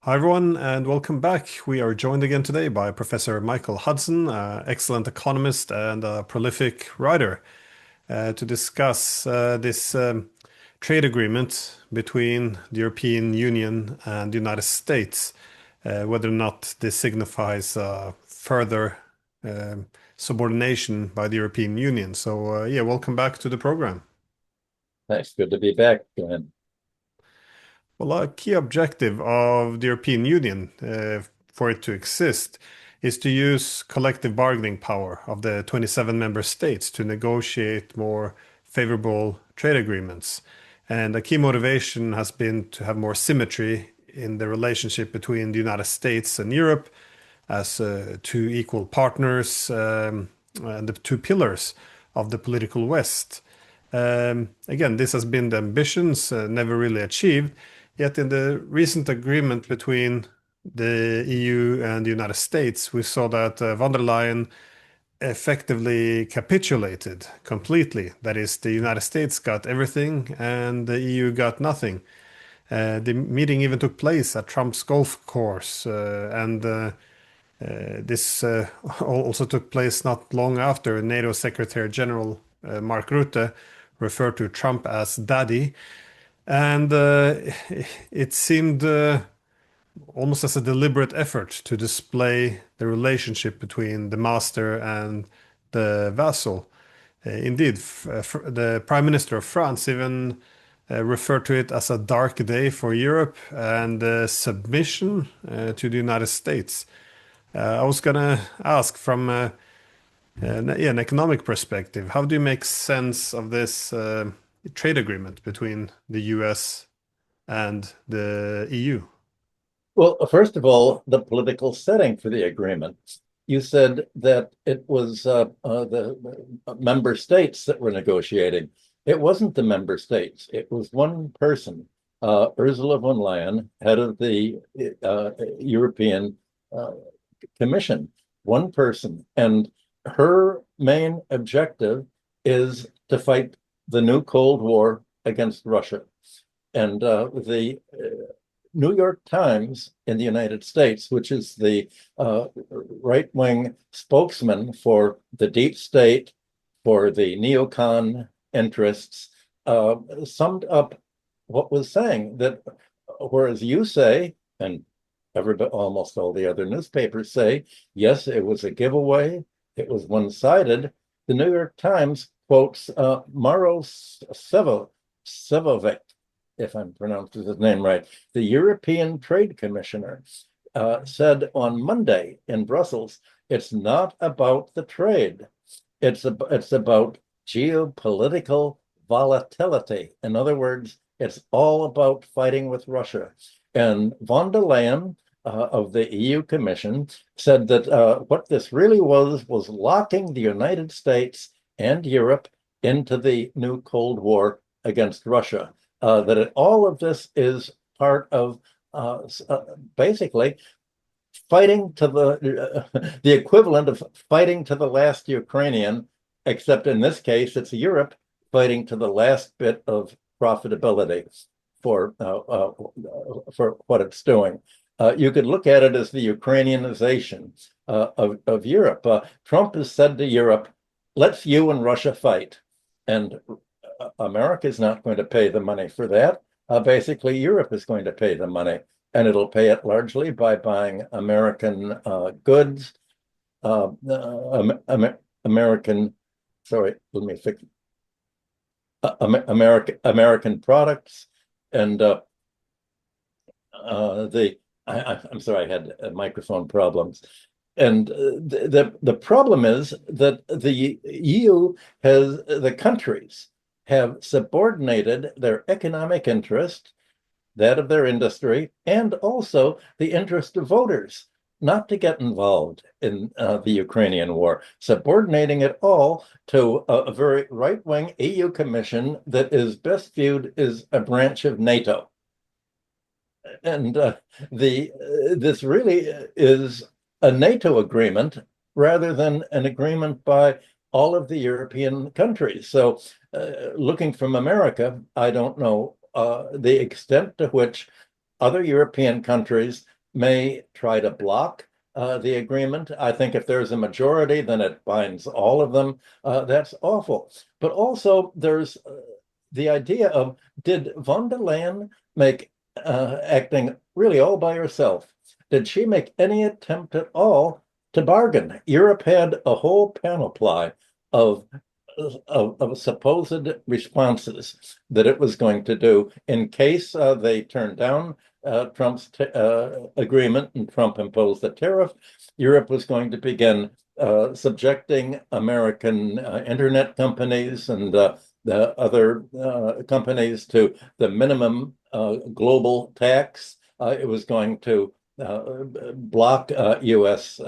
Hi, everyone, and welcome back. We are joined again today by Professor Michael Hudson, excellent economist and a prolific writer, to discuss this trade agreement between the European Union and the United States, whether or not this signifies further subordination by the European Union. So, yeah, welcome back to the program. Thanks. Good to be back, Glenn. Well, a key objective of the European Union, for it to exist, is to use collective bargaining power of the 27 member states to negotiate more favorable trade agreements. And a key motivation has been to have more symmetry in the relationship between the United States and Europe as two equal partners, and the two pillars of the political West. Again, this has been the ambitions, never really achieved. Yet in the recent agreement between the EU and the United States, we saw that von der Leyen effectively capitulated completely. That is, the United States got everything and the EU got nothing. The meeting even took place at Trump's golf course, and this also took place not long after NATO Secretary General Mark Rutte referred to Trump as daddy. And it seemed almost as a deliberate effort to display the relationship between the master and the vassal. Indeed, the Prime Minister of France even referred to it as a dark day for Europe and submission to the United States. I was going to ask from an economic perspective, how do you make sense of this trade agreement between the US and the EU? Well, first of all, the political setting for the agreement. You said that it was the member states that were negotiating. It wasn't the member states. It was one person, Ursula von Leyen, head of the European uh, Commission, one person. And her main objective is to fight the new Cold War against Russia. And the New York Times in the United States, which is the right-wing spokesman for the deep state, for the neocon interests, summed up what was saying that whereas you say, and everybody, almost all the other newspapers say, yes, it was a giveaway, it was one-sided, the New York Times quotes Maro Sevovic, if I'm pronouncing his name right, the European Trade Commissioner, said on Monday in Brussels, it's not about the trade. It's about geopolitical volatility. In other words, it's all about fighting with Russia. And von der Leyen of the EU Commission said that what this really was locking the United States and Europe into the new Cold War against Russia. All of this is part of basically fighting to the equivalent of fighting to the last Ukrainian, except in this case, it's Europe fighting to the last bit of profitability for what it's doing. You could look at it as the Ukrainianization of Europe. Trump has said to Europe, let's you and Russia fight. And America is not going to pay the money for that. Basically, Europe is going to pay the money, and it'll pay it largely by buying American goods, American, sorry, let me fix American products, and I'm sorry, I had microphone problems. And the problem is that the EU has, the countries have subordinated their economic interest, that of their industry, and also the interest of voters not to get involved in the Ukrainian war, subordinating it all to a very right-wing EU commission that is best viewed as a branch of NATO. And this really is a NATO agreement rather than an agreement by all of the European countries. So looking from America, I don't know the extent to which Other European countries may try to block the agreement. I think if there's a majority, then it binds all of them. That's awful. But also, there's the idea of, did von der Leyen make acting really all by herself? Did she make any attempt at all to bargain? Europe had a whole panoply of supposed responses that it was going to do in case they turned down Trump's agreement and Trump imposed the tariff. Europe was going to begin subjecting American internet companies and the other companies to the minimum global tax. It was going to block U.S.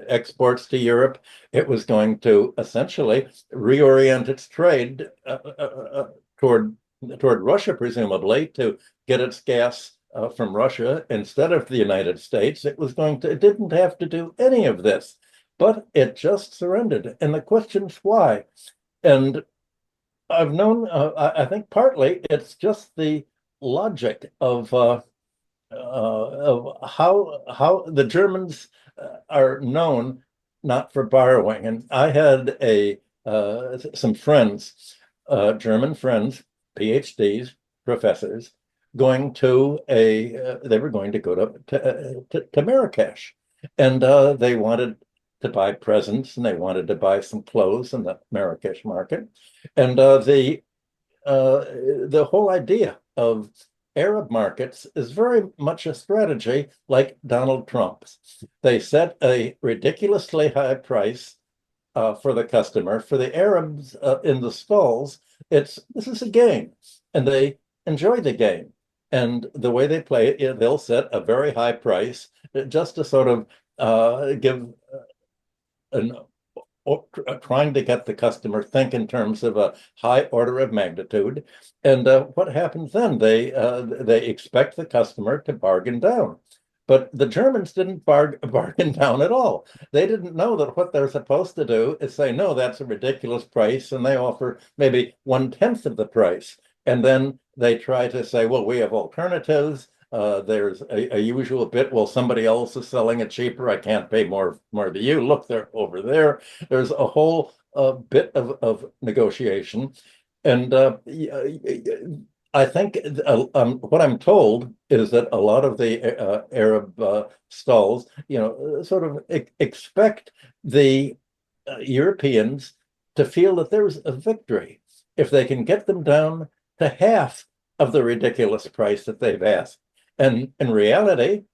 Exports to Europe. It was going to essentially reorient its trade toward Russia, presumably, to get its gas from Russia instead of the United States. It didn't have to do any of this, but it just surrendered. And the question's why. And I've known, I think partly it's just the logic of how the Germans are known not for borrowing. And I had some friends, German friends, PhDs, professors, going to they were going to go to Marrakesh, and they wanted to buy presents and they wanted to buy some clothes in the Marrakesh market, and the whole idea of Arab markets is very much a strategy like Donald Trump's. They set a ridiculously high price for the customer. For the Arabs in the stalls, this is a game, and they enjoy the game. And the way they play it, they'll set a very high price just to sort of give trying to get the customer think in terms of a high order of magnitude. And what happens then? They expect the customer to bargain down. But the Germans didn't bargain down at all. They didn't know that what they're supposed to do is say, no, that's a ridiculous price, and they offer maybe 1/10 of the price. And then they try to say, well, we have alternatives. There's a usual bit, well, somebody else is selling it cheaper. I can't pay more to you. Look, they're over there. There's a whole bit of negotiation. And I think what I'm told is that a lot of the Arab stalls, sort of expect the Europeans to feel that there's a victory if they can get them down to half of the ridiculous price that they've asked. And in reality,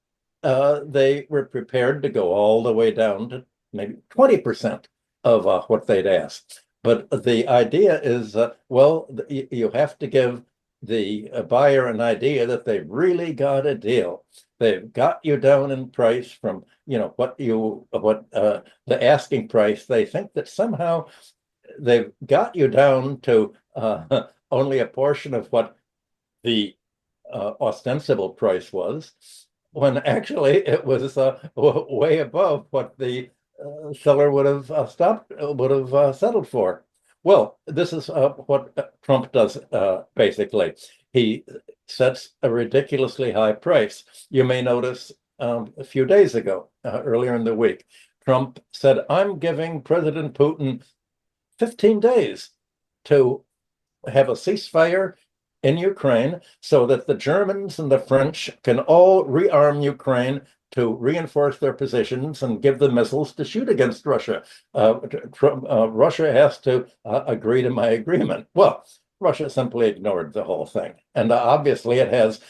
they were prepared to go all the way down to maybe 20% of what they'd asked. But the idea is, well, you have to give the buyer an idea that they've really got a deal. They've got you down in price from, the asking price. They think that somehow they've got you down to only a portion of what the ostensible price was, when actually it was way above what the seller would have settled for. Well, this is what Trump does basically. He sets a ridiculously high price. You may notice a few days ago, earlier in the week, Trump said, I'm giving President Putin 15 days to have a ceasefire in Ukraine so that the Germans and the French can all rearm Ukraine to reinforce their positions and give them missiles to shoot against Russia. Russia has to agree to my agreement. Well, Russia simply ignored the whole thing, and obviously it has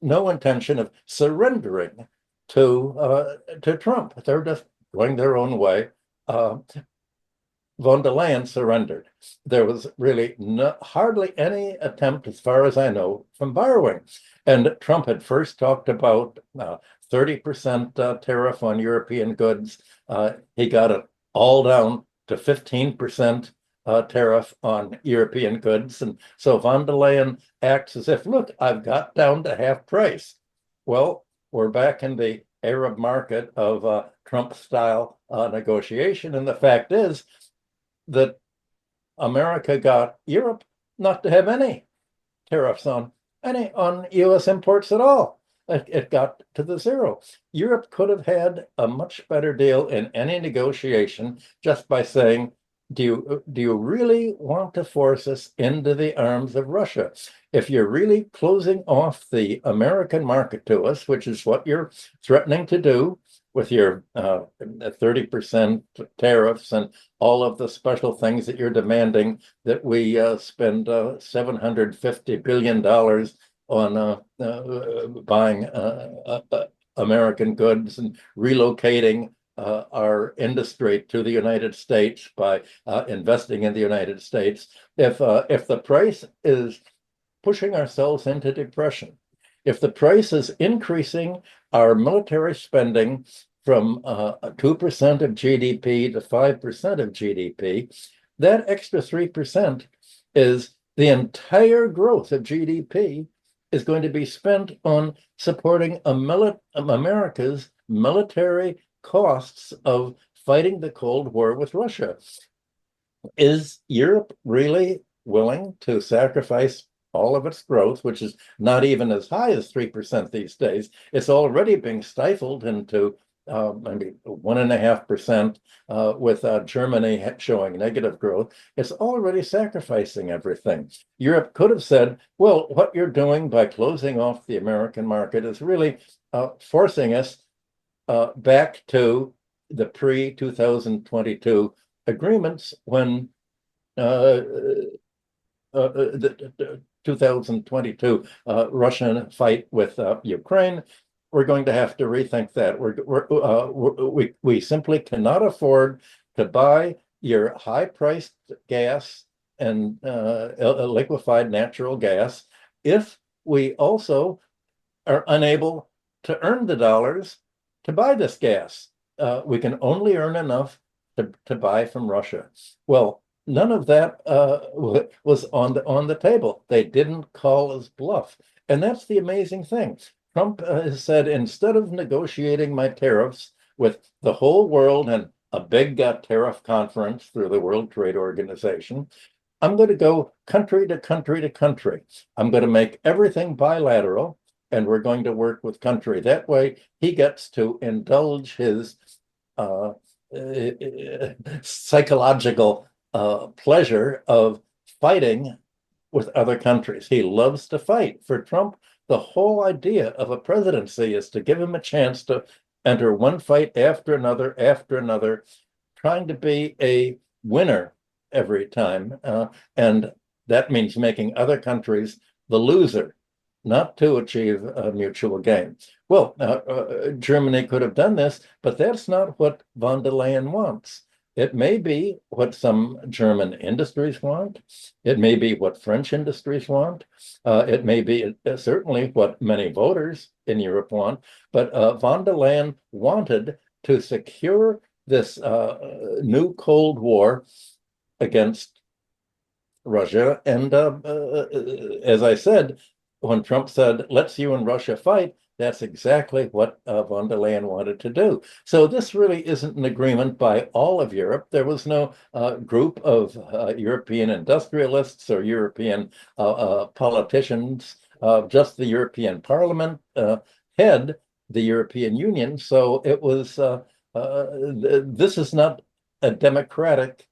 no intention of surrendering to Trump. They're just going their own way. Von der Leyen surrendered. There was really hardly any attempt, as far as I know, from borrowing. And Trump had first talked about 30% tariff on European goods. He got it all down to 15% tariff on European goods. And so von der Leyen acts as if, look, I've got down to half price. Well, we're back in the Arab market of Trump-style negotiation. And the fact is that America got Europe not to have any tariffs on any on US imports at all. It got to the zero. Europe could have had a much better deal in any negotiation just by saying, do you really want to force us into the arms of Russia? If you're really closing off the American market to us, which is what you're threatening to do with your 30% tariffs and all of the special things that you're demanding that we spend $750 billion on buying American goods and relocating our industry to the United States by investing in the United States. If the price is pushing ourselves into depression, if the price is increasing our military spending from 2% of GDP to 5% of GDP, that extra 3% is the entire growth of GDP is going to be spent on supporting America's military costs of fighting the Cold War with Russia. Is Europe really willing to sacrifice all of its growth, which is not even as high as 3% these days? It's already being stifled into maybe 1.5% with Germany showing negative growth. It's already sacrificing everything. Europe could have said, well, what you're doing by closing off the American market is really forcing us back to the pre-2022 agreements when the 2022 Russian fight with Ukraine. We're going to have to rethink that. We simply cannot afford to buy your high-priced gas and liquefied natural gas if we also are unable to earn the dollars to buy this gas. We can only earn enough to buy from Russia. Well, none of that was on the table. They didn't call us bluff. And that's the amazing thing. Trump has said, instead of negotiating my tariffs with the whole world and a big tariff conference through the World Trade Organization, I'm going to go country to country to country. I'm going to make everything bilateral, and we're going to work with country. That way, he gets to indulge his psychological pleasure of fighting with other countries. He loves to fight. For Trump, the whole idea of a presidency is to give him a chance to enter one fight after another, trying to be a winner every time. And that means making other countries the loser, not to achieve a mutual gain. Well, Germany could have done this, but that's not what von der Leyen wants. It may be what some German industries want. It may be what French industries want. It may be certainly what many voters in Europe want. But von der Leyen wanted to secure this new Cold War against Russia. And as I said, when Trump said, let's you and Russia fight, that's exactly what von der Leyen wanted to do. So this really isn't an agreement by all of Europe. There was no group of European industrialists or European politicians. Just the European Parliament head the European Union. So it was, this is not a democratic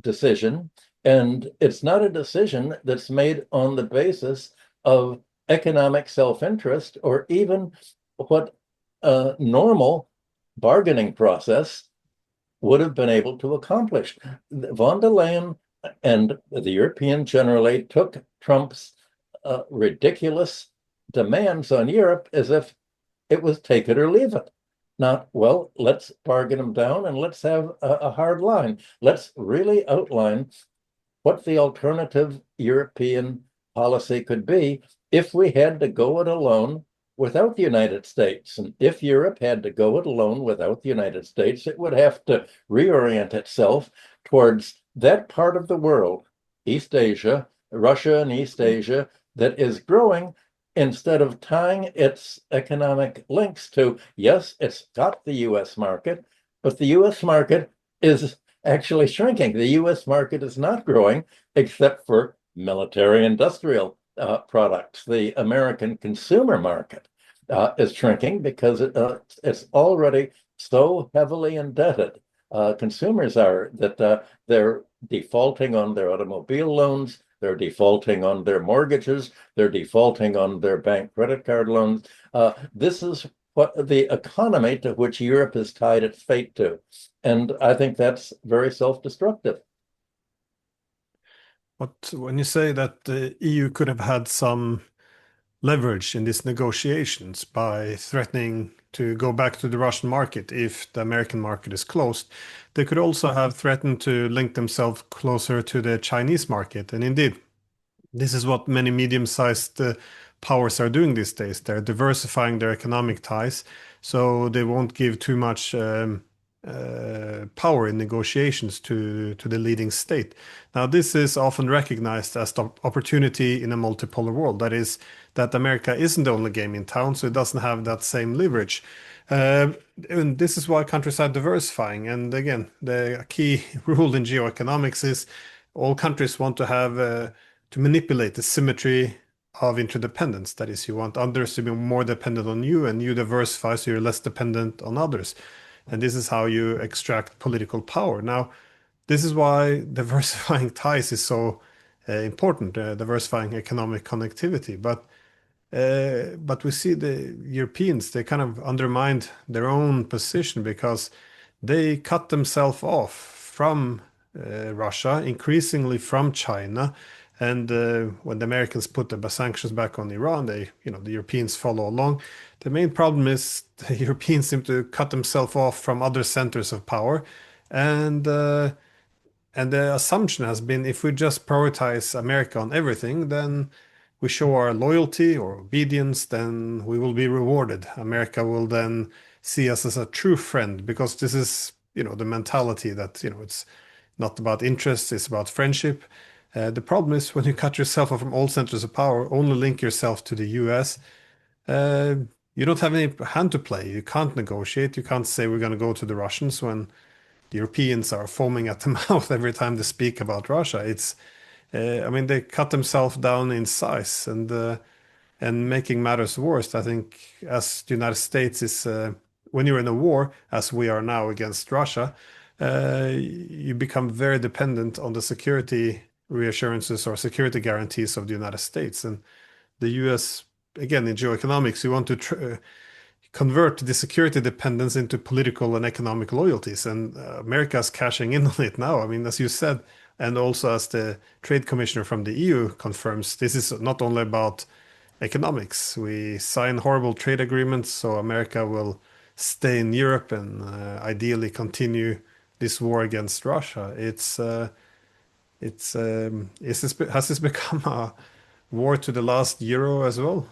decision. And it's not a decision that's made on the basis of economic self-interest or even what a normal bargaining process would have been able to accomplish. Von der Leyen and the European generally took Trump's ridiculous demands on Europe as if it was take it or leave it. Not, well, let's bargain them down and let's have a hard line. Let's really outline what the alternative European policy could be if we had to go it alone without the United States. And if Europe had to go it alone without the United States, it would have to reorient itself towards that part of the world, East Asia, Russia and East Asia, that is growing, instead of tying its economic links to, yes, it's got the US market, but the US market is actually shrinking. The US market is not growing except for military industrial products. The American consumer market is shrinking because it's already so heavily indebted. Consumers are that they're defaulting on their automobile loans, they're defaulting on their mortgages, they're defaulting on their bank credit card loans. This is what the economy to which Europe has tied its fate to. And I think that's very self-destructive. But when you say that the EU could have had some leverage in these negotiations by threatening to go back to the Russian market if the American market is closed, they could also have threatened to link themselves closer to the Chinese market. And indeed, this is what many medium-sized powers are doing these days. They're diversifying their economic ties, so they won't give too much power in negotiations to the leading state. Now, this is often recognized as the opportunity in a multipolar world. That is, that America isn't the only game in town, so it doesn't have that same leverage. And this is why countries are diversifying. And again, the key rule in geoeconomics is all countries want to have to manipulate the symmetry of interdependence. That is, you want others to be more dependent on you, and you diversify so you're less dependent on others. And this is how you extract political power. Now, this is why diversifying ties is so important, diversifying economic connectivity. But we see the Europeans, they kind of undermined their own position because they cut themselves off from Russia, increasingly from China. And when the Americans put the sanctions back on Iran, the Europeans follow along. The main problem is the Europeans seem to cut themselves off from other centers of power, and and the assumption has been if we just prioritize America on everything, then we show our loyalty or obedience, then we will be rewarded. America will then see us as a true friend because this is, the mentality that, it's not about interests, it's about friendship. The problem is when you cut yourself off from all centers of power, only link yourself to the US, uh, you don't have any hand to play. You can't negotiate. You can't say we're going to go to the Russians when the Europeans are foaming at the mouth every time they speak about Russia. I mean, they cut themselves down in size, and making matters worse, I think, as the United States is, when you're in a war, as we are now against Russia, you become very dependent on the security reassurances or security guarantees of the United States. And the US, again, in geoeconomics, you want to convert the security dependence into political and economic loyalties. And America is cashing in on it now. I mean, as you said, and also as the trade commissioner from the EU confirms, this is not only about economics. We sign horrible trade agreements, so America will stay in Europe and ideally continue this war against Russia. Has this become a war to the last euro as well?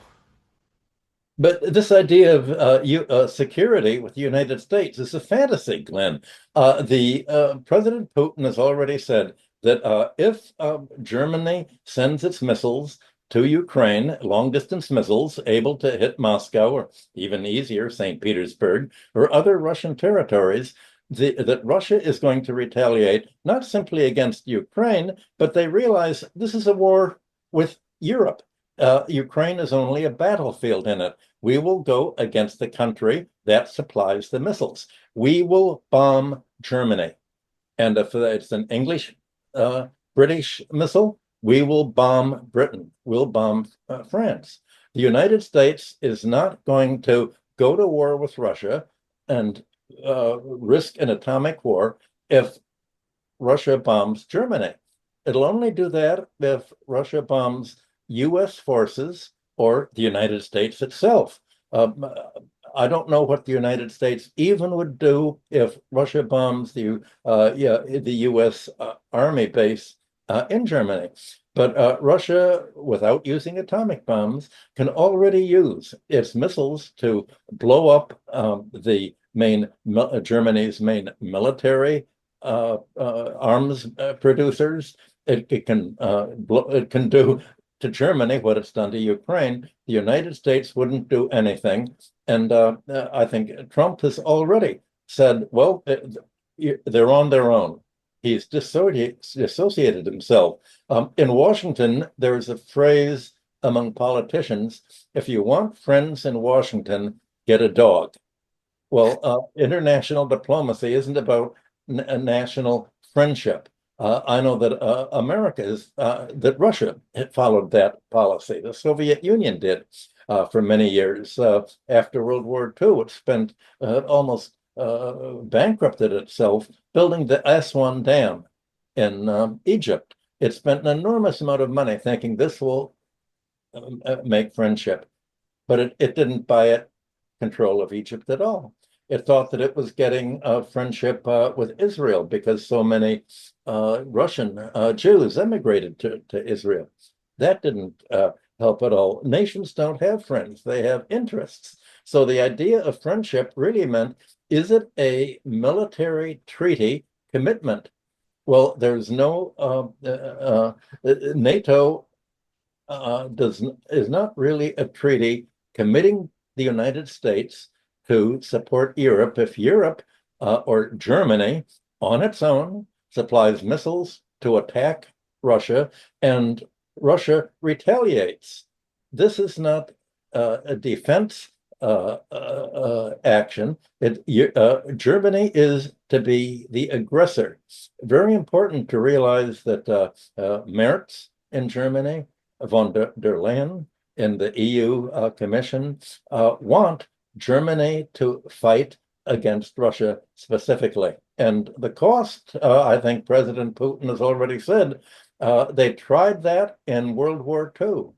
But this idea of security with the United States is a fantasy, Glenn. The President Putin has already said that if Germany sends its missiles to Ukraine, long-distance missiles able to hit Moscow or even easier, St. Petersburg or other Russian territories, that Russia is going to retaliate not simply against Ukraine, but they realize this is a war with Europe. Ukraine is only a battlefield in it. We will go against the country that supplies the missiles. We will bomb Germany. And if it's an English British missile, we will bomb Britain. We'll bomb France. The United States is not going to go to war with Russia and risk an atomic war if Russia bombs Germany. It'll only do that if Russia bombs US forces or the United States itself. I don't know what the United States even would do if Russia bombs the US Army base in Germany. But Russia, without using atomic bombs, can already use its missiles to blow up Germany's main military arms producers. It can do to Germany what it's done to Ukraine. The United States wouldn't do anything. And I think Trump has already said, well, they're on their own. He's dissociated himself. In Washington, there's a phrase among politicians, if you want friends in Washington, get a dog. Well, international diplomacy isn't about national friendship. I know that that Russia had followed that policy. The Soviet Union did for many years. After World War II, it spent almost bankrupted itself building the Aswan Dam in Egypt. It spent an enormous amount of money thinking this will make friendship, but it didn't buy it control of Egypt at all. It thought that it was getting a friendship with Israel because so many Russian Jews emigrated to Israel. That didn't help at all. Nations don't have friends, they have interests. So the idea of friendship really meant, is it a military treaty commitment? Well, there's no NATO is not really a treaty committing the United States to support Europe if Europe or Germany on its own supplies missiles to attack Russia and Russia retaliates. This is not a defense action. Germany is to be the aggressor. Very important to realize that Merz in Germany, von der Leyen in the EU Commission want Germany to fight against Russia specifically. And the cost, I think President Putin has already said, they tried that in World War II.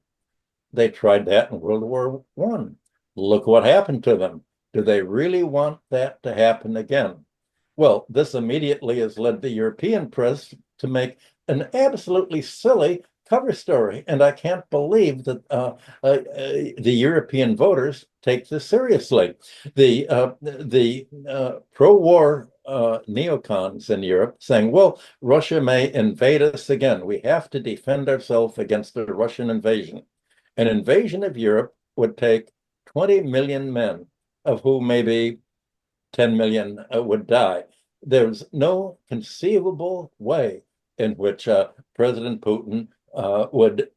They tried that in World War I. Look what happened to them. Do they really want that to happen again? Well, this immediately has led the European press to make an absolutely silly cover story, and I can't believe that the European voters take this seriously. The pro-war neocons in Europe saying, well, Russia may invade us again. We have to defend ourselves against the Russian invasion. An invasion of Europe would take 20 million men, of whom maybe 10 million would die. There's no conceivable way in which President Putin would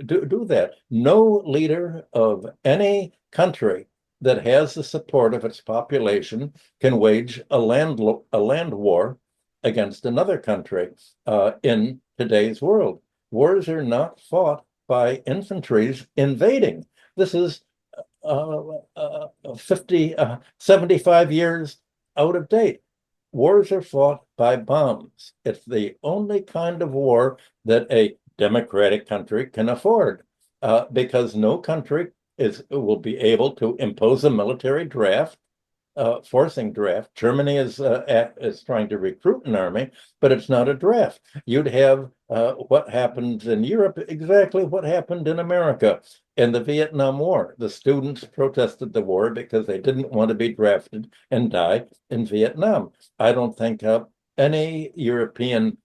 do that. No leader of any country that has the support of its population can wage a land war against another country in today's world. Wars are not fought by infantries invading. This is 75 years out of date. Wars are fought by bombs. It's the only kind of war that a democratic country can afford because no country will be able to impose a military draft, forcing draft. Germany is trying to recruit an army, but it's not a draft. You'd have what happened in Europe, exactly what happened in America in the Vietnam War. The students protested the war because they didn't want to be drafted and die in Vietnam. I don't think any European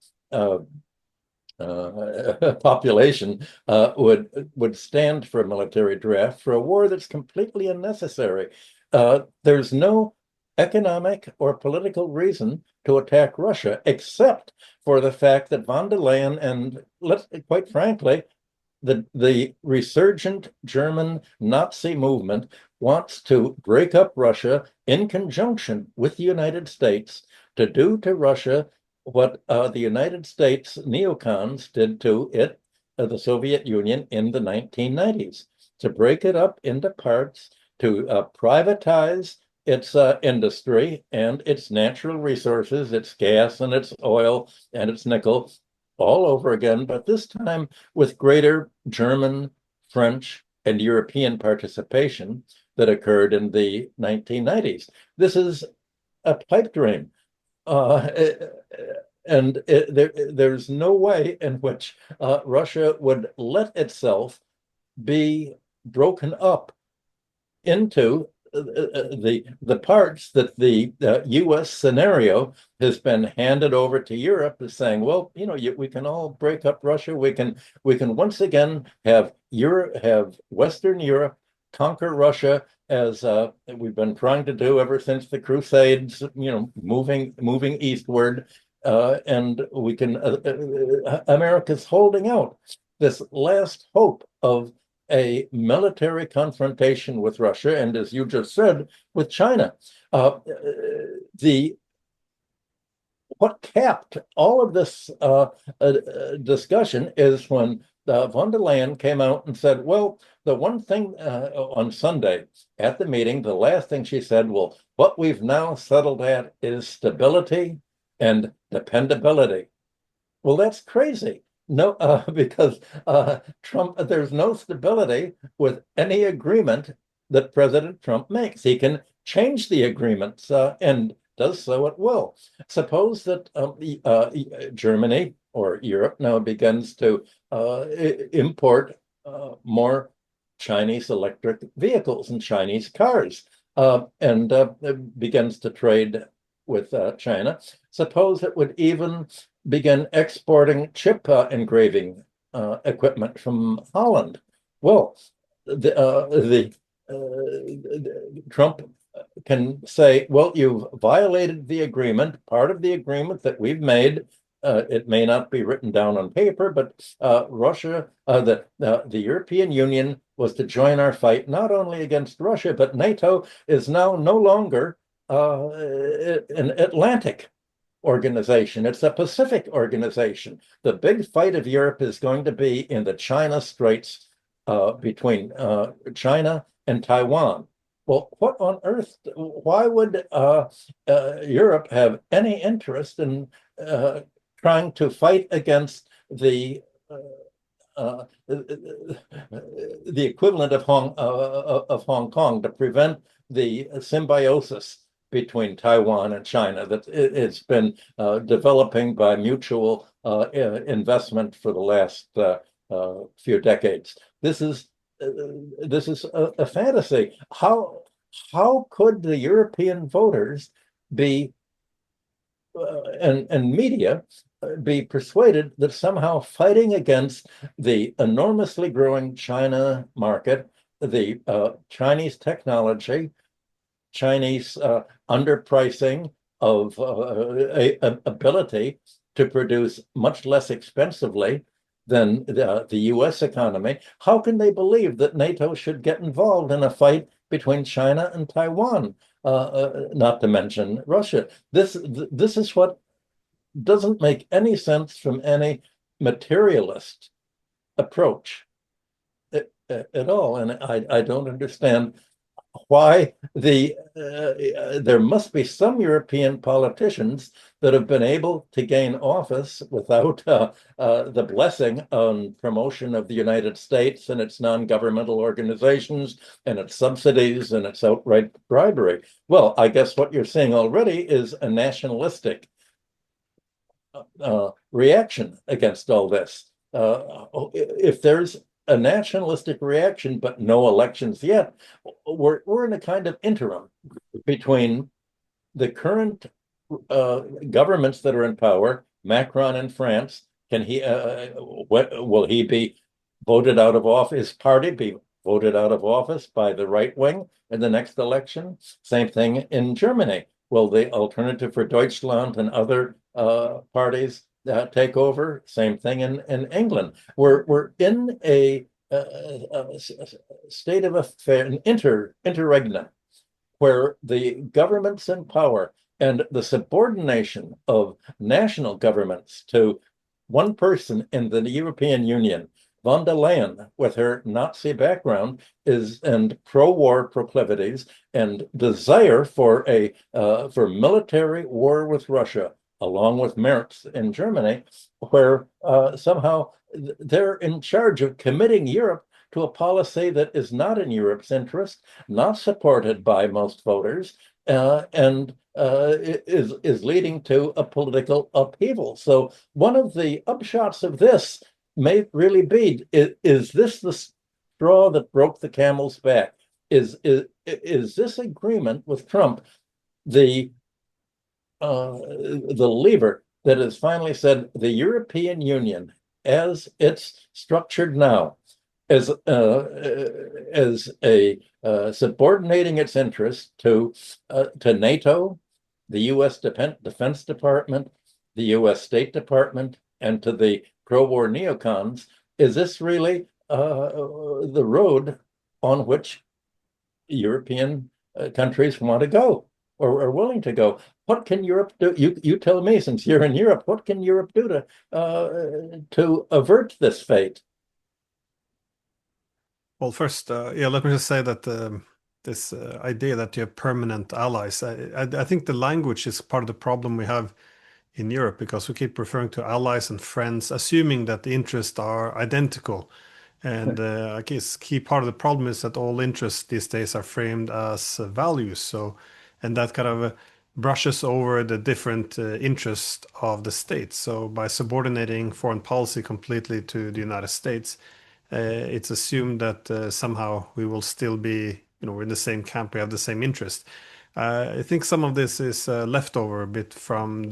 population would stand for a military draft for a war that's completely unnecessary. There's no economic or political reason to attack Russia, except for the fact that von der Leyen and, quite frankly, the resurgent German Nazi movement wants to break up Russia in conjunction with the United States to do to Russia what the United States neocons did to it, the Soviet Union, in the 1990s, to break it up into parts, to privatize its industry and its natural resources, its gas and its oil and its nickel, all over again, but this time with greater German, French, and European participation that occurred in the 1990s. This is a pipe dream. There's no way in which Russia would let itself be broken up into the parts that the U.S. scenario has been handed over to Europe, is saying, well, we can all break up Russia. We can once again have Western Europe conquer Russia, as we've been trying to do ever since the Crusades. Moving eastward, and we can. America's holding out this last hope of a military confrontation with Russia, and as you just said, with China. What capped all of this discussion is when von der Leyen came out and said, well, the one thing on Sunday at the meeting, the last thing she said, well, what we've now settled at is stability and dependability. Well, that's crazy. No, because Trump, there's no stability with any agreement that President Trump makes. He can change the agreements and does so at will. Suppose that Germany or Europe now begins to import more Chinese electric vehicles and Chinese cars and begins to trade with China. Suppose it would even begin exporting chip engraving equipment from Holland. Well, Trump can say, well, you've violated the agreement, part of the agreement that we've made. It may not be written down on paper, but Russia, the European Union was to join our fight not only against Russia, but NATO is now no longer an Atlantic organization. It's a Pacific organization. The big fight of Europe is going to be in the China Straits between China and Taiwan. Well, what on earth? Why would Europe have any interest in trying to fight against the equivalent of Hong Kong to prevent the symbiosis between Taiwan and China that it's been developing by mutual investment for the last few decades. This is a fantasy. How could the European voters be and media be persuaded that somehow fighting against the enormously growing China market, the Chinese technology, Chinese underpricing of ability to produce much less expensively than the US economy, how can they believe that NATO should get involved in a fight between China and Taiwan, not to mention Russia? This is what doesn't make any sense from any materialist approach at all. And I don't understand why there must be some European politicians that have been able to gain office without the blessing and promotion of the United States and its non-governmental organizations and its subsidies and its outright bribery. Well, I guess what you're seeing already is a nationalistic reaction against all this. If there's a nationalistic reaction, but no elections yet, we're in a kind of interim between the current governments that are in power, Macron in France. Can he? Will he be voted out of office? His party be voted out of office by the right wing in the next election? Same thing in Germany. Will the Alternative for Deutschland and other parties take over? Same thing in England. We're in a state of affair, an interregnum, where the governments in power and the subordination of national governments to one person in the European Union, von der Leyen, with her Nazi background, and pro-war proclivities and desire for military war with Russia, along with Merz in Germany, where somehow they're in charge of committing Europe to a policy that is not in Europe's interest, not supported by most voters, and is leading to a political upheaval. So one of the upshots of this may really be, is this the straw that broke the camel's back? Is this agreement with Trump the lever that has finally said the European Union, as it's structured now, as subordinating its interests to NATO, the U.S. Defense Department, the U.S. State Department, and to the pro-war neocons? Is this really the road on which European countries want to go or are willing to go. What can Europe do? You tell me, since you're in Europe, what can Europe do to avert this fate? Well, first, yeah, let me just say that this idea that you have permanent allies, I think the language is part of the problem we have in Europe because we keep referring to allies and friends, assuming that the interests are identical. And I guess key part of the problem is that all interests these days are framed as values. So, and that kind of brushes over the different interests of the states. So, by subordinating foreign policy completely to the United States, it's assumed that somehow we will still be, we're in the same camp, we have the same interest. I think some of this is leftover a bit from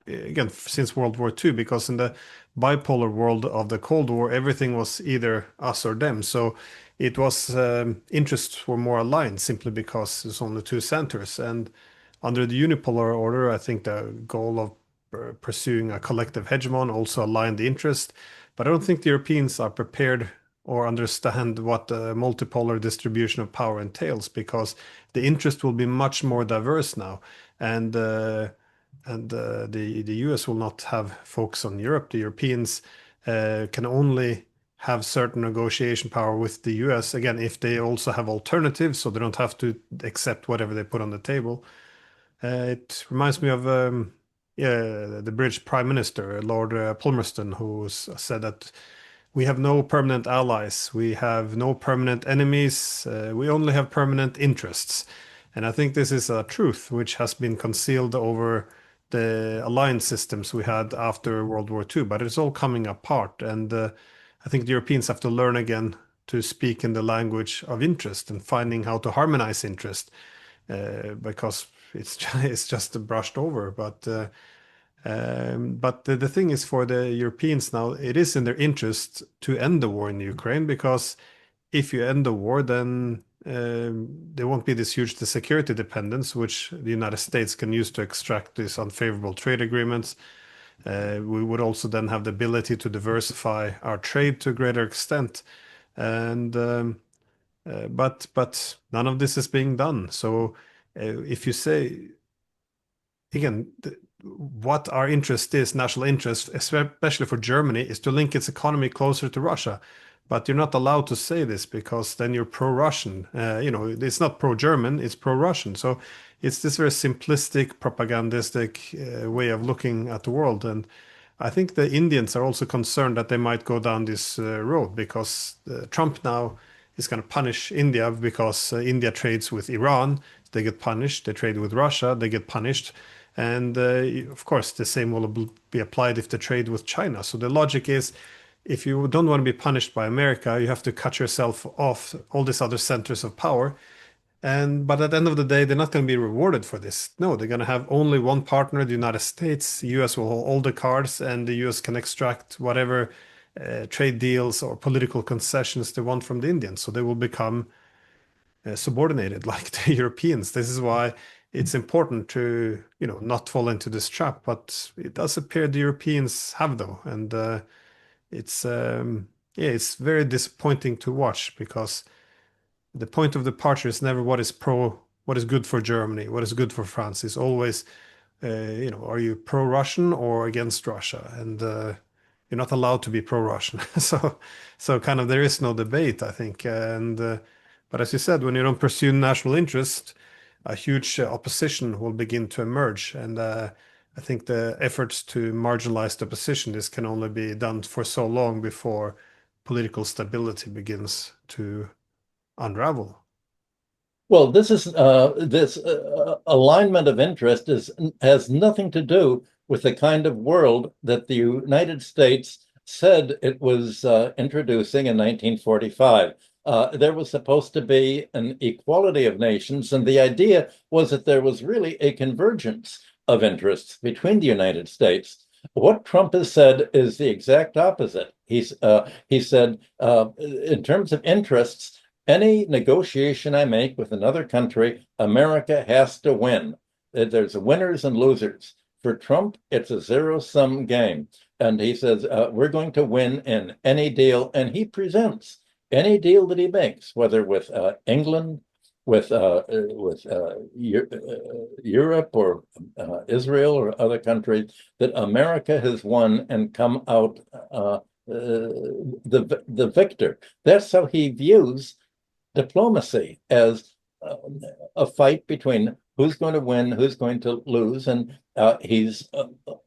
again, since World War II, because in the bipolar world of the Cold War, everything was either us or them. So it was interests were more aligned simply because there's only two centers. And under the unipolar order, I think the goal of pursuing a collective hegemon also aligned the interest. But I don't think the Europeans are prepared or understand what the multipolar distribution of power entails because the interest will be much more diverse now. And the US will not have focus on Europe. The Europeans can only have certain negotiation power with the US, again, if they also have alternatives, so they don't have to accept whatever they put on the table. It reminds me of yeah, the British Prime Minister, Lord Palmerston, who said that we have no permanent allies, we have no permanent enemies, we only have permanent interests. And I think this is a truth which has been concealed over the alliance systems we had after World War II, but it's all coming apart. And I think the Europeans have to learn again to speak in the language of interest and finding how to harmonize interest because it's just brushed over. But the thing is, for the Europeans now, it is in their interest to end the war in Ukraine because if you end the war, then there won't be this huge security dependence, which the United States can use to extract these unfavorable trade agreements. We would also then have the ability to diversify our trade to a greater extent. And but none of this is being done. So if you say again, what our interest is, national interest, especially for Germany, is to link its economy closer to Russia. But you're not allowed to say this because then you're pro-Russian. It's not pro-German, it's pro-Russian. So it's this very simplistic, propagandistic way of looking at the world. And I think the Indians are also concerned that they might go down this road because Trump now is going to punish India because India trades with Iran. They get punished. They trade with Russia. They get punished. And of course, the same will be applied if they trade with China. So the logic is if you don't want to be punished by America, you have to cut yourself off all these other centers of power. But at the end of the day, they're not going to be rewarded for this. No, they're going to have only one partner, the United States. The US will hold all the cards, and the US can extract whatever trade deals or political concessions they want from the Indians. So they will become subordinated like the Europeans. This is why it's important to, not fall into this trap. But it does appear the Europeans have, though, and it's yeah, it's very disappointing to watch because the point of departure is never what is good for Germany, what is good for France. It's always, are you pro-Russian or against Russia? And you're not allowed to be pro-Russian. So kind of there is no debate, I think. And but as you said, when you don't pursue national interest, a huge opposition will begin to emerge. And I think the efforts to marginalize the opposition, this can only be done for so long before political stability begins to unravel. Well, this alignment of interest has nothing to do with the kind of world that the United States said it was introducing in 1945. There was supposed to be an equality of nations, and the idea was that there was really a convergence of interests between the United States. What Trump has said is the exact opposite. He said, in terms of interests, any negotiation I make with another country, America has to win. There's winners and losers. For Trump, it's a zero-sum game. And he says, we're going to win in any deal. And he presents any deal that he makes, whether with England, with Europe or Israel or other countries, that America has won and come out the victor. That's how he views diplomacy, as a fight between who's going to win, who's going to lose, and he's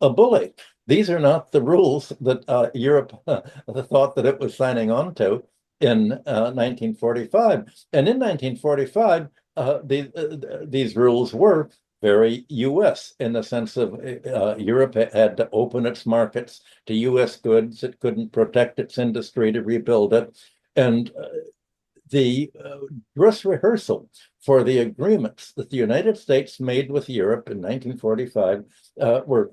a bully. These are not the rules that Europe thought that it was signing on to in 1945. And in 1945, these rules were very US in the sense of Europe had to open its markets to US goods. It couldn't protect its industry to rebuild it. And the dress rehearsal for the agreements that the United States made with Europe in 1945 were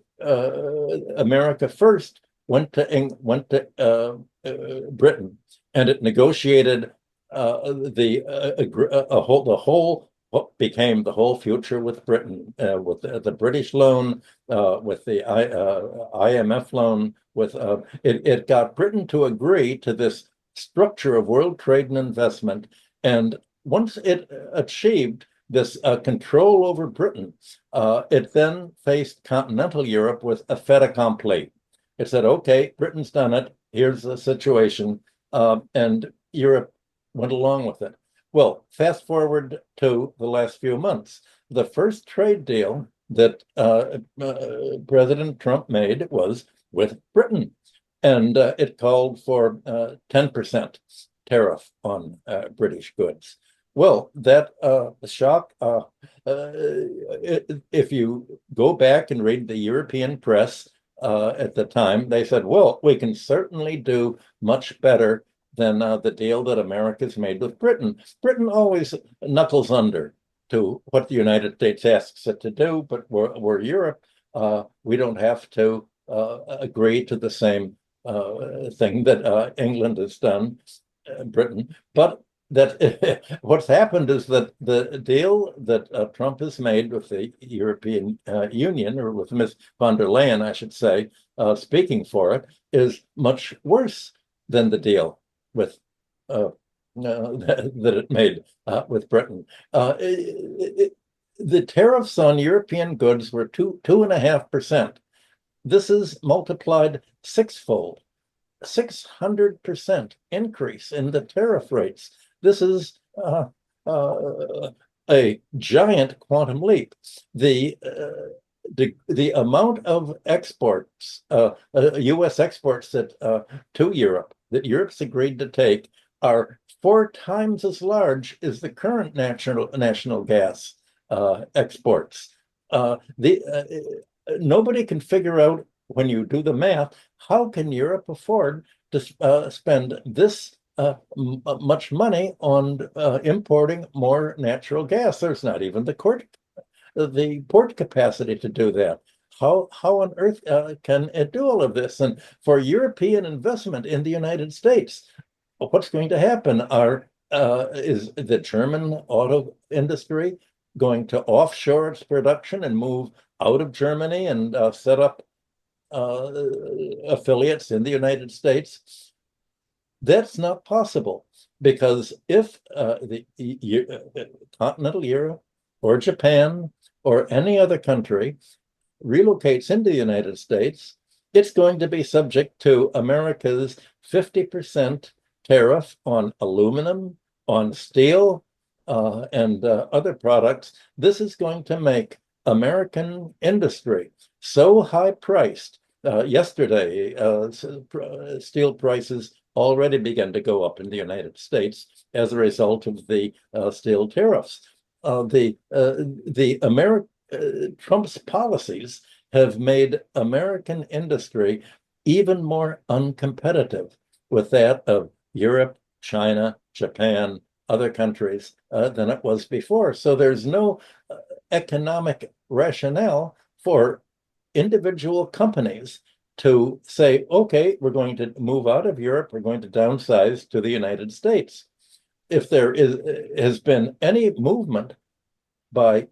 America first went to Britain, and it negotiated the whole what became the whole future with Britain, with the British loan, with the IMF loan, with it got Britain to agree to this structure of world trade and investment. And once it achieved this control over Britain, it then faced continental Europe with a fait accompli. It said, okay, Britain's done it. Here's the situation. And Europe went along with it. Well, fast forward to the last few months. The first trade deal that President Trump made was with Britain. And it called for 10% tariff on British goods. Well, that shock, if you go back and read the European press at the time, they said, well, we can certainly do much better than the deal that America's made with Britain. Britain always knuckles under to what the United States asks it to do, but we're Europe. We don't have to agree to the same thing that England has done, Britain. But that what's happened is that the deal that Trump has made with the European Union, or with Ms. von der Leyen, I should say, speaking for it, is much worse than the deal with that it made with Britain. The tariffs on European goods were 2.5%. This is multiplied sixfold, 600% increase in the tariff rates. This is a giant quantum leap. The amount of exports, U.S. exports that to Europe, that Europe's agreed to take, are 4 times as large as the current national gas exports. Nobody can figure out, when you do the math, how can Europe afford to spend this much money on importing more natural gas? There's not even the port capacity to do that. How on earth can it do all of this? And for European investment in the United States, what's going to happen? Is the German auto industry going to offshore its production and move out of Germany and set up affiliates in the United States? That's not possible, because if the continental Europe or Japan or any other country relocates into the United States, it's going to be subject to America's 50% tariff on aluminum, on steel, and other products. This is going to make American industry so high priced. Yesterday, steel prices already began to go up in the United States as a result of the steel tariffs. Trump's policies have made American industry even more uncompetitive with that of Europe, China, Japan, other countries than it was before. So there's no economic rationale for individual companies to say, okay, we're going to move out of Europe, we're going to downsize to the United States. If there has been any movement by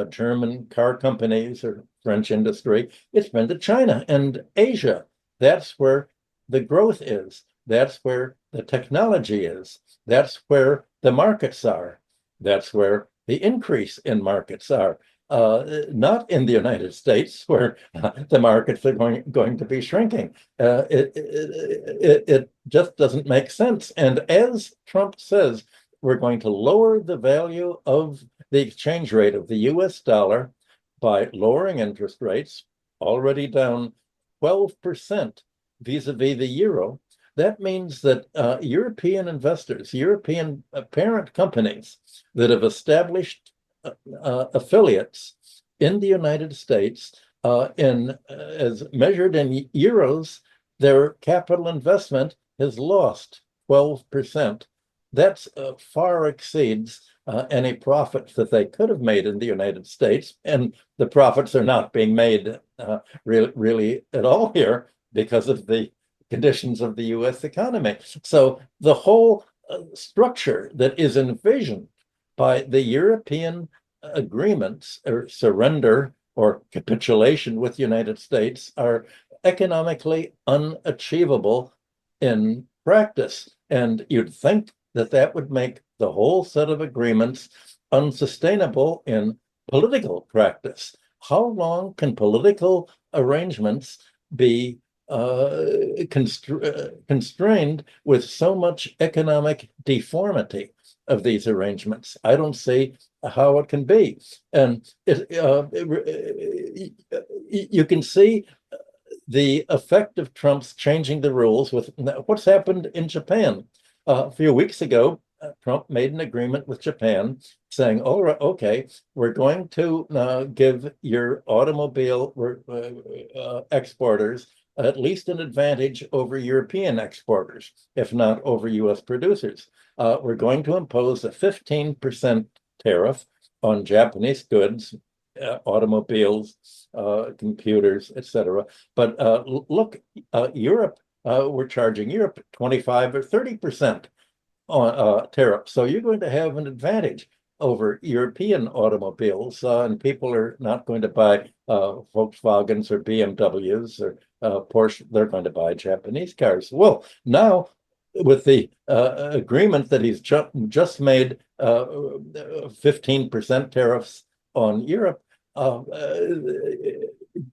German car companies or French industry, it's been to China and Asia. That's where the growth is. That's where the technology is. That's where the markets are. That's where the increase in markets are. Not in the United States, where the markets are going to be shrinking. It just doesn't make sense. And as Trump says, we're going to lower the value of the exchange rate of the US dollar by lowering interest rates, already down 12% vis-a-vis the euro. That means that European investors, European parent companies that have established affiliates in the United States, as measured in euros, their capital investment has lost 12%. That far exceeds any profits that they could have made in the United States, and the profits are not being made really at all here because of the conditions of the US economy. So the whole structure that is envisioned by the European agreements or surrender or capitulation with the United States are economically unachievable in practice. And you'd think that that would make the whole set of agreements unsustainable in political practice. How long can political arrangements be constrained with so much economic deformity of these arrangements? I don't see how it can be. And you can see the effect of Trump's changing the rules with what's happened in Japan. A few weeks ago, Trump made an agreement with Japan saying, all right, okay, we're going to give your automobile exporters at least an advantage over European exporters, if not over US producers. We're going to impose a 15% tariff on Japanese goods, automobiles, computers, etc. But look, Europe, we're charging Europe 25 or 30% on tariff. So you're going to have an advantage over European automobiles, and people are not going to buy Volkswagens or BMWs or Porsche. They're going to buy Japanese cars. Well, now with the agreement that he's just made 15% tariffs on Europe,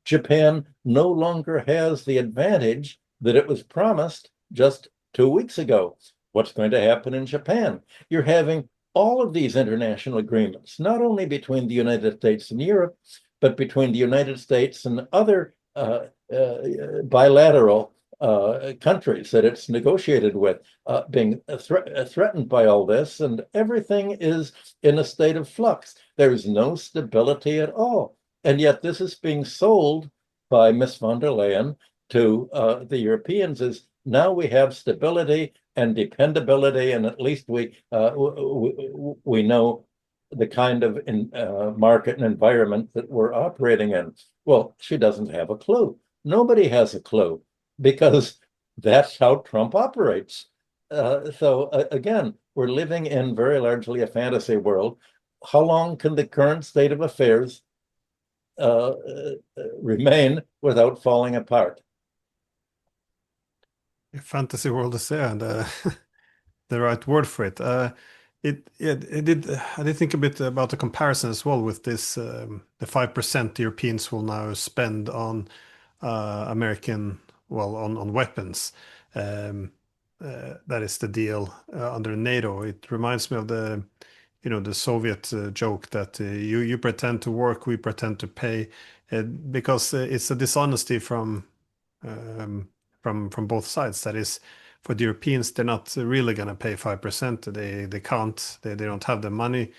Japan no longer has the advantage that it was promised just 2 weeks ago. What's going to happen in Japan? You're having all of these international agreements, not only between the United States and Europe, but between the United States and other bilateral countries that it's negotiated with, being threatened by all this, and everything is in a state of flux. There is no stability at all. And yet this is being sold by Ms. von der Leyen to the Europeans as now we have stability and dependability, and at least we know the kind of market and environment that we're operating in. Well, she doesn't have a clue. Nobody has a clue because that's how Trump operates. Again, we're living in very largely a fantasy world. How long can the current state of affairs remain without falling apart? Fantasy world is there, and the right word for it. I did think a bit about the comparison as well with this, the 5% Europeans will now spend on American, well, on weapons. That is the deal under NATO. It reminds me of the Soviet joke that you pretend to work, we pretend to pay, because it's a dishonesty um, from both sides. That is, for the Europeans, they're not really going to pay 5%. They can't. They don't have the money.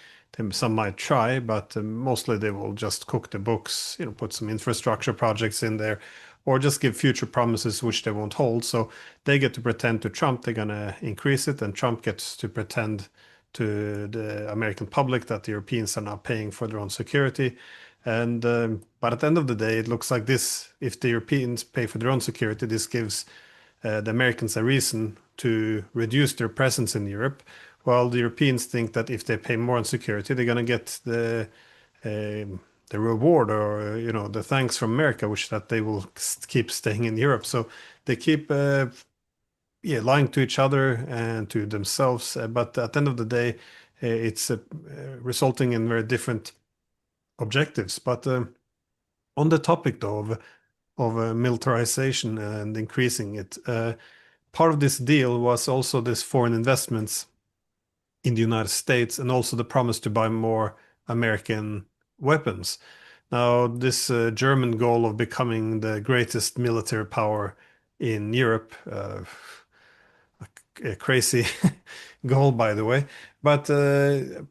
Some might try, but mostly they will just cook the books. Put some infrastructure projects in there, or just give future promises which they won't hold. So they get to pretend to Trump they're going to increase it, and Trump gets to pretend to the American public that the Europeans are now paying for their own security. And but at the end of the day, it looks like this: if the Europeans pay for their own security, this gives the Americans a reason to reduce their presence in Europe, while the Europeans think that if they pay more on security, they're going to get the reward or the thanks from America, which that they will keep staying in Europe. So they keep yeah, lying to each other and to themselves. But at the end of the day, it's resulting in very different objectives. But on the topic though of militarization and increasing it, part of this deal was also this foreign investments in the United States and also the promise to buy more American weapons. Now, this German goal of becoming the greatest military power in Europe, a crazy goal, by the way. But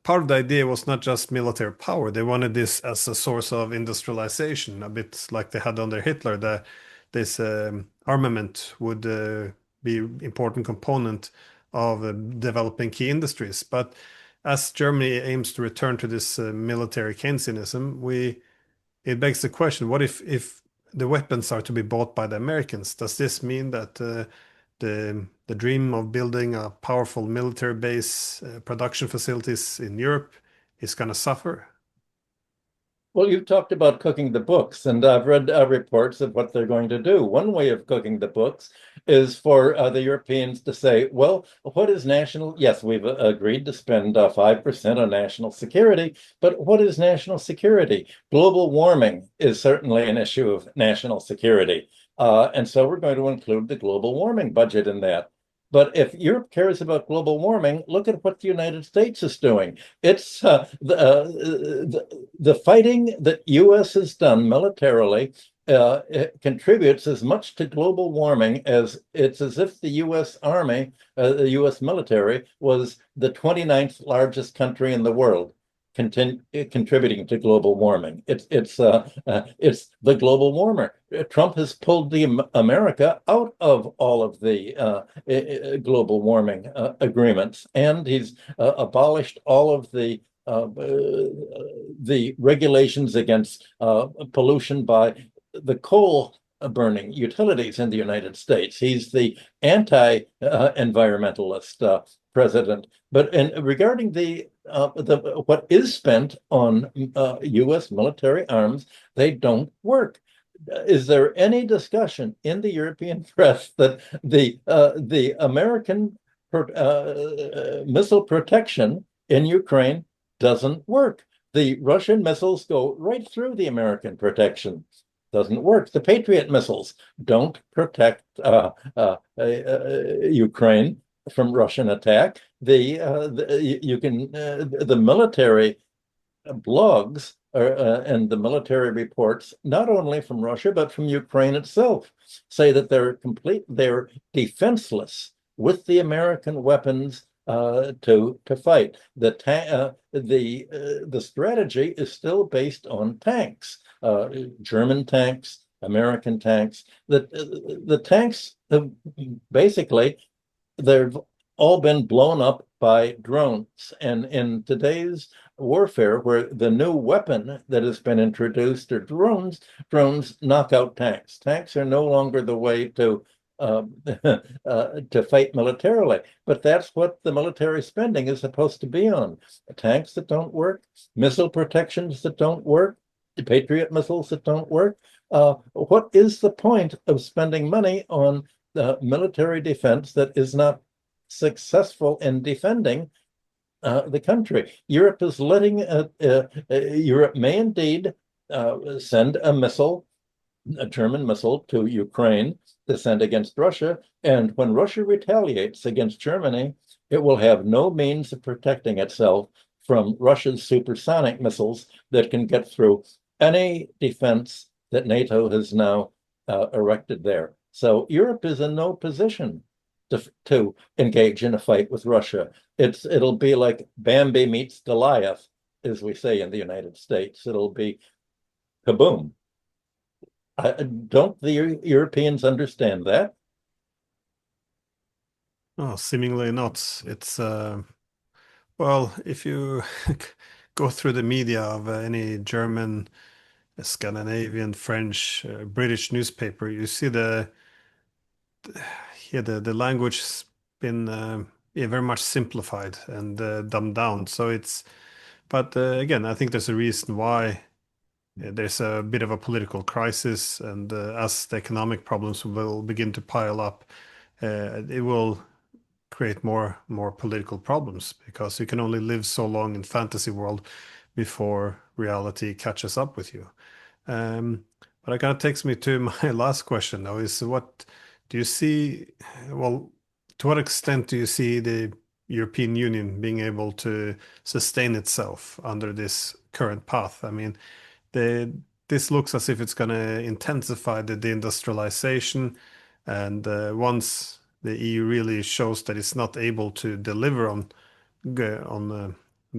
part of the idea was not just military power. They wanted this as a source of industrialization, a bit like they had under Hitler. That this armament would be important component of developing key industries. But as Germany aims to return to this military Keynesianism, it begs the question: what if the weapons are to be bought by the Americans? Does this mean that the dream of building a powerful military base, production facilities in Europe is going to suffer? Well, you've talked about cooking the books, and I've read reports of what they're going to do. One way of cooking the books is for the Europeans to say, well, what is national? Yes, we've agreed to spend 5% on national security, but what is national security? Global warming is certainly an issue of national security. And so we're going to include the global warming budget in that. But if Europe cares about global warming, look at what the United States is doing. It's the fighting that U.S. has done militarily it contributes as much to global warming as it's as if the U.S. Army, the U.S. military, was the 29th largest country in the world. Contributing to global warming. It's the global warmer. Trump has pulled the America out of all of the global warming agreements, and he's abolished all of the regulations against pollution by the coal burning utilities in the United States. He's the anti-environmentalist president. But regarding what is spent on U.S. military arms, they don't work. Is there any discussion in the European press that the American missile protection in Ukraine doesn't work? The Russian missiles go right through the American protection. Doesn't work. The Patriot missiles don't protect Ukraine from Russian attack. The military blogs and the military reports, not only from Russia but from Ukraine itself, say that they're defenseless with the American weapons to fight. The strategy is still based on tanks, German tanks, American tanks. The tanks have basically they've all been blown up by drones. And in today's warfare, where the new weapon that has been introduced are drones knock out tanks. Tanks are no longer the way to fight militarily. But that's what the military spending is supposed to be on. Tanks that don't work, missile protections that don't work, the Patriot missiles that don't work. What is the point of spending money on military defense that is not successful in defending the country? Europe is letting Europe may indeed send a German missile to Ukraine to send against Russia, and when Russia retaliates against Germany, it will have no means of protecting itself from Russia's supersonic missiles that can get through any defense that NATO has now erected there. So Europe is in no position to engage in a fight with Russia. It'll be like Bambi meets Goliath, as we say in the United States. It'll be kaboom. Don't the Europeans understand that? Oh, seemingly not. It's well, if you go through the media of any German, Scandinavian, French, British newspaper, you see the language has been yeah, very much simplified and dumbed down. So it's, but again, I think there's a reason why there's a bit of a political crisis, and as the economic problems will begin to pile up, it will create more political problems because you can only live so long in fantasy world before reality catches up with you. Um, but it kind of takes me to my last question now is what do you see, well, to what extent do you see the European Union being able to sustain itself under this current path? I mean, the this looks as if it's going to intensify the deindustrialization, and once the EU really shows that it's not able to deliver on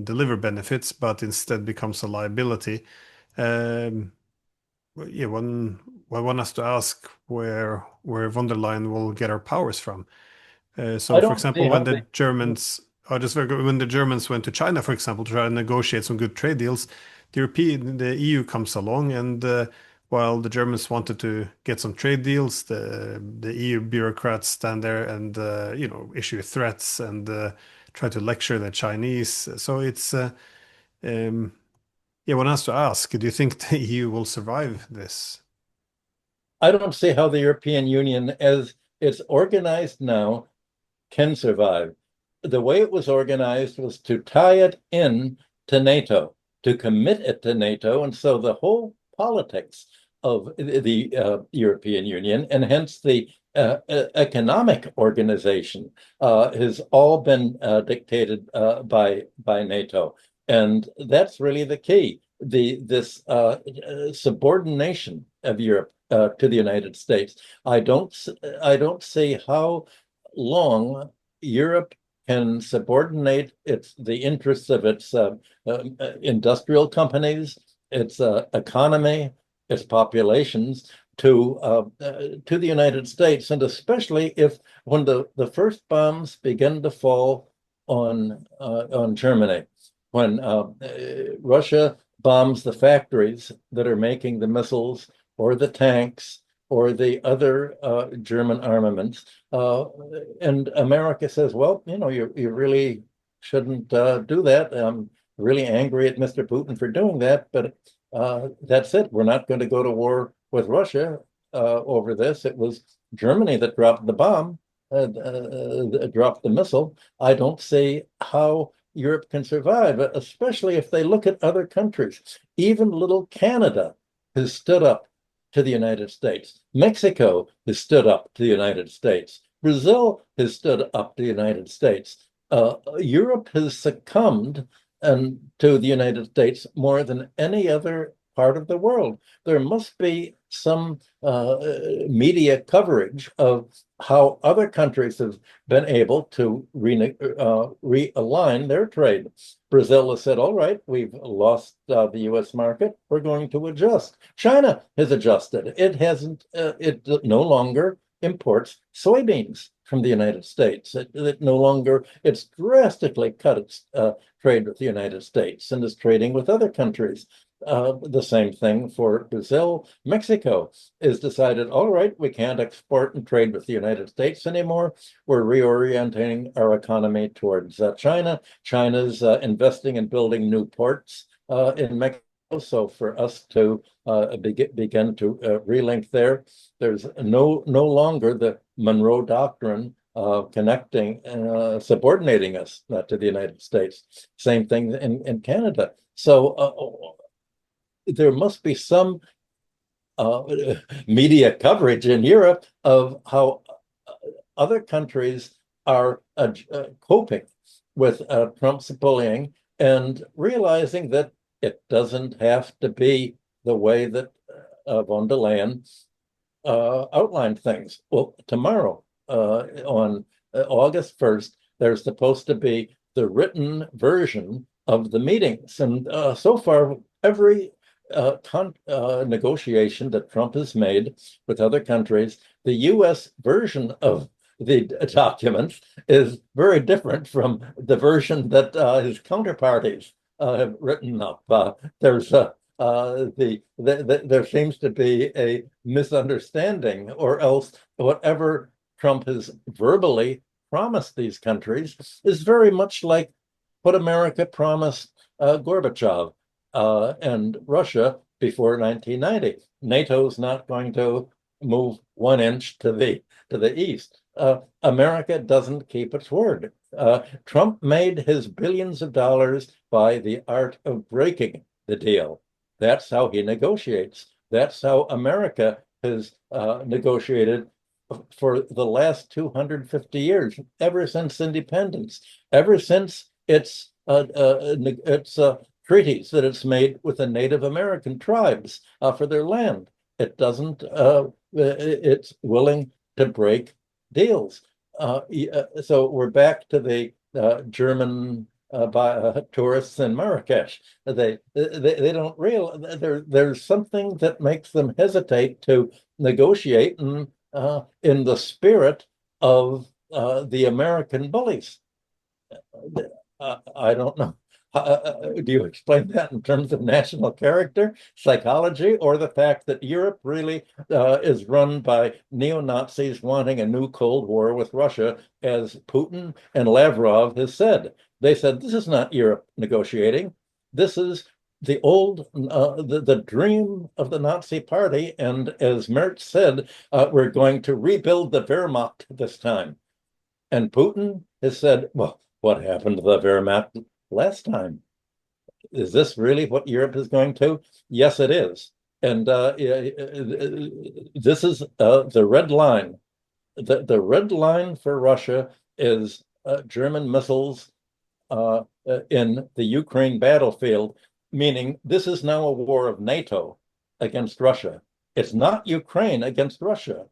deliver benefits, but instead becomes a liability. Um, yeah, one has to ask where von der Leyen will get her powers from. I So, for don't see example, how when the the Germans, when the Germans went to China, for example, to try to negotiate some good trade deals, the EU comes along, and while the Germans wanted to get some trade deals, the EU bureaucrats stand there and issue threats and try to lecture the Chinese. So it's um, yeah, one has to ask, do you think the EU will survive this? I don't see how the European Union, as it's organized now, can survive. The way it was organized was to tie it in to NATO, to commit it to NATO. And so the whole politics of the European Union, and hence the economic organization, has all been dictated by NATO. And that's really the key. This subordination of Europe to the United States. I don't see how long Europe can subordinate the interests of its industrial companies, its economy, its populations to the United States, and especially if when the first bombs begin to fall on Germany, when Russia bombs the factories that are making the missiles or the tanks or the other German armaments. And America says, well, you really shouldn't do that. I'm really angry at Mr. Putin for doing that, but that's it. We're not going to go to war with Russia over this. It was Germany that dropped the bomb, dropped the missile. I don't see how Europe can survive, especially if they look at other countries. Even little Canada has stood up to the United States. Mexico has stood up to the United States. Brazil has stood up to the United States. Europe has succumbed to the United States more than any other part of the world. There must be some media coverage of how other countries have been able to realign their trade. Brazil has said, all right, we've lost the US market. We're going to adjust. China has adjusted. It no longer imports soybeans from the United States. It's drastically cut its trade with the United States and is trading with other countries. The same thing for Brazil. Mexico has decided, all right, we can't export and trade with the United States anymore. We're reorienting our economy towards China. China's investing in building new ports in Mexico. So for us to begin to relink there, there's no longer the Monroe Doctrine connecting, subordinating us to the United States. Same thing in Canada. So there must be some media coverage in Europe of how other countries are coping with Trump's bullying and realizing that it doesn't have to be the way that von der Leyen outlined things. Well, tomorrow, on August 1st, there's supposed to be the written version of the meetings. And so far, every negotiation that Trump has made with other countries, the US version of the document is very different from the version that his counterparties have written up. There seems to be a misunderstanding, or else whatever Trump has verbally promised these countries is very much like what America promised Gorbachev and Russia before 1990. NATO's not going to move 1 inch to the east. America doesn't keep its word. Trump made his billions of dollars by the art of breaking the deal. That's how he negotiates. That's how America has negotiated for the last 250 years, ever since independence, ever since its treaties that it's made with the Native American tribes for their land. It doesn't. It's willing to break deals. So we're back to the German tourists in Marrakesh. They don't realize there's something that makes them hesitate to negotiate in the spirit of the American bullies. I don't know. Do you explain that in terms of national character, psychology, or the fact that Europe really is run by neo-Nazis wanting a new Cold War with Russia, as Putin and Lavrov has said? They said, this is not Europe negotiating. This is the old, the dream of the Nazi party. And as Merz said, we're going to rebuild the Wehrmacht this time. And Putin has said, well, what happened to the Wehrmacht last time? Is this really what Europe is going to? Yes, it is. And this is the red line. The red line for Russia is German missiles in the Ukraine battlefield, meaning this is now a war of NATO against Russia. It's not Ukraine against Russia.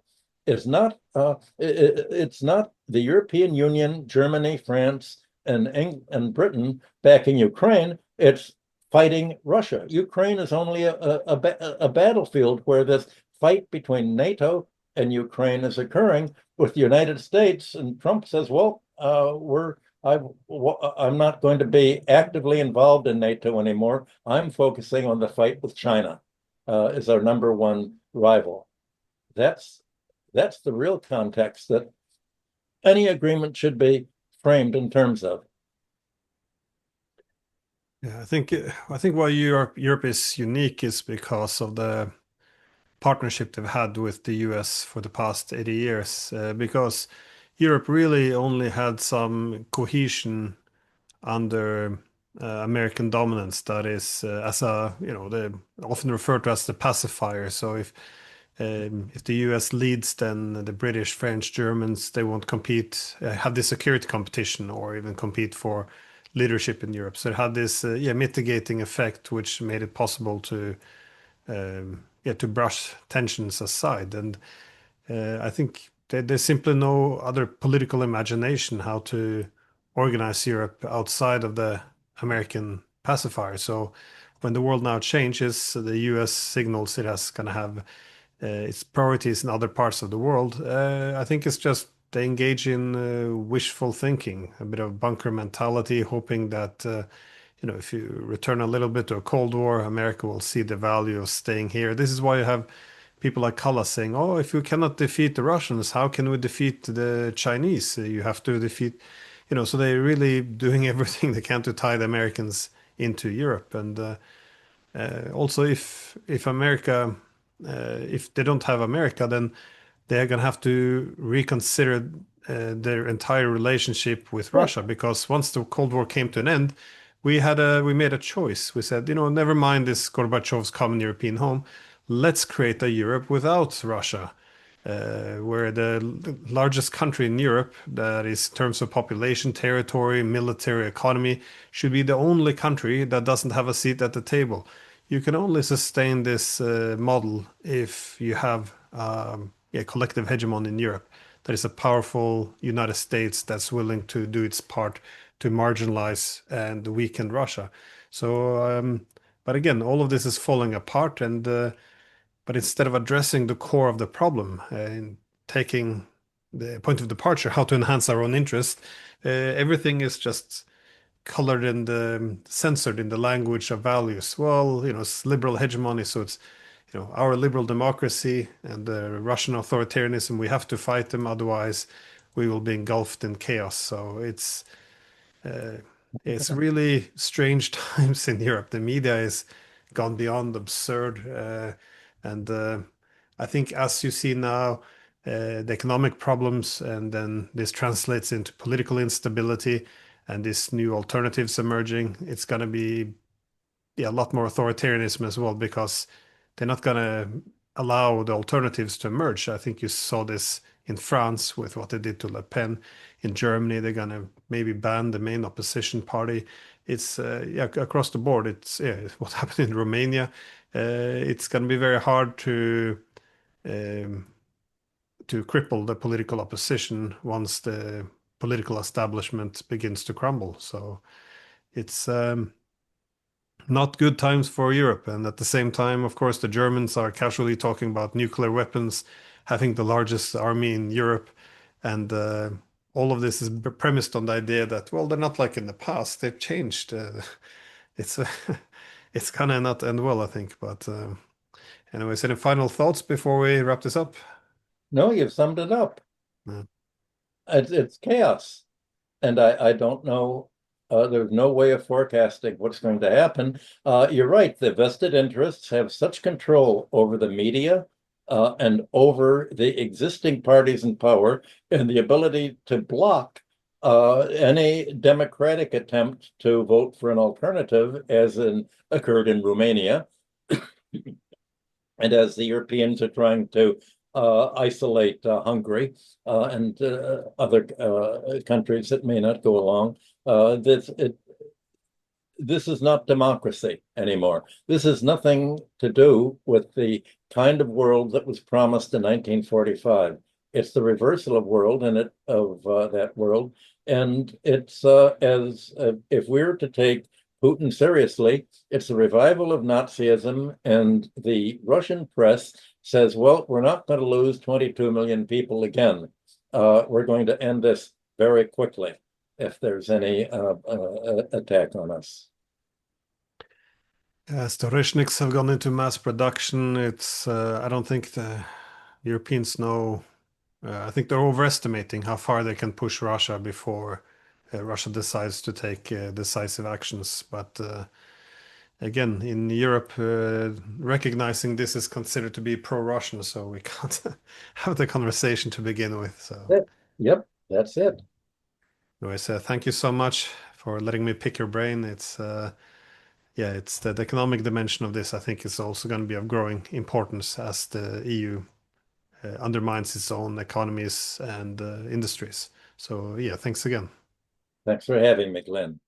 It's not the European Union, Germany, France, and Britain backing Ukraine. It's fighting Russia. Ukraine is only a battlefield where this fight between NATO and Ukraine is occurring with the United States. And Trump says, well, I'm not going to be actively involved in NATO anymore. I'm focusing on the fight with China as our number one rival. That's the real context that any agreement should be framed in terms of. Yeah, I think why Europe is unique is because of the partnership they've had with the US for the past 80 years. Because Europe really only had some cohesion under American dominance. That is, as a they often referred to as the pacifier. So if the US leads, then the British, French, Germans, they won't compete, have this security competition or even compete for leadership in Europe. So it had this mitigating effect, which made it possible to brush tensions aside. And I think there's simply no other political imagination how to organize Europe outside of the American pacifier. So when the world now changes, the US signals it has going to have its priorities in other parts of the world. I think it's just they engage in wishful thinking, a bit of bunker mentality, hoping that if you return a little bit to a Cold War, America will see the value of staying here. This is why you have people like Kalla saying, "Oh, if you cannot defeat the Russians, how can we defeat the Chinese? You have to defeat." So they're really doing everything they can to tie the Americans into Europe. And also, if America, if they don't have America, then they're going to have to reconsider their entire relationship with Right. Russia, because once the Cold War came to an end, we made a choice. We said, never mind this Gorbachev's common European home. Let's create a Europe without Russia, where the largest country in Europe, that is in terms of population, territory, military, economy, should be the only country that doesn't have a seat at the table. You can only sustain this model if you have a collective hegemon in Europe. That is a powerful United States that's willing to do its part to marginalize and weaken Russia. So, but again, all of this is falling apart, and but instead of addressing the core of the problem and taking the point of departure, how to enhance our own interest, everything is just colored and censored in the language of values. Well, it's liberal hegemony, so it's our liberal democracy and the Russian authoritarianism. We have to fight them, otherwise we will be engulfed in chaos. So it's really strange times in Europe. The media is gone beyond absurd. And I think, as you see now, the economic problems, and then this translates into political instability and these new alternatives emerging. It's going to be, yeah, a lot more authoritarianism as well, because they're not going to allow the alternatives to emerge. I think you saw this in France with what they did to Le Pen. In Germany, they're going to maybe ban the main opposition party. It's yeah, across the board. It's yeah, what happened in Romania. It's going to be very hard um, to cripple the political opposition once the political establishment begins to crumble. So it's not good times for Europe. And at the same time, of course, the Germans are casually talking about nuclear weapons, having the largest army in Europe. And all of this is premised on the idea that, well, they're not like in the past. They've changed. It's it's kind of not end well, I think. But anyways, any final thoughts before we wrap this up? No, you've summed it up. Yeah. It's chaos. And I don't know, there's no way of forecasting what's going to happen. You're right, the vested interests have such control over the media and over the existing parties in power, and the ability to block any democratic attempt to vote for an alternative, as occurred in Romania. And as the Europeans are trying to isolate Hungary and other countries that may not go along, this is not democracy anymore. This has nothing to do with the kind of world that was promised in 1945. It's the reversal of that world, and it's as if we're to take Putin seriously, it's the revival of Nazism, and the Russian press says, well, we're not going to lose 22 million people again. We're going to end this very quickly if there's any attack on us. Storishniks have gone into mass production. I don't think the Europeans know. I think they're overestimating how far they can push Russia before Russia decides to take decisive actions. But again, in Europe, recognizing this is considered to be pro-Russian, so we can't have the conversation to begin with. So, Yep, that's it. anyways, thank you so much for letting me pick your brain. Yeah, it's the economic dimension of this, I think, is also going to be of growing importance as the EU undermines its own economies and industries. So, yeah, thanks again. Thanks for having me, Glenn.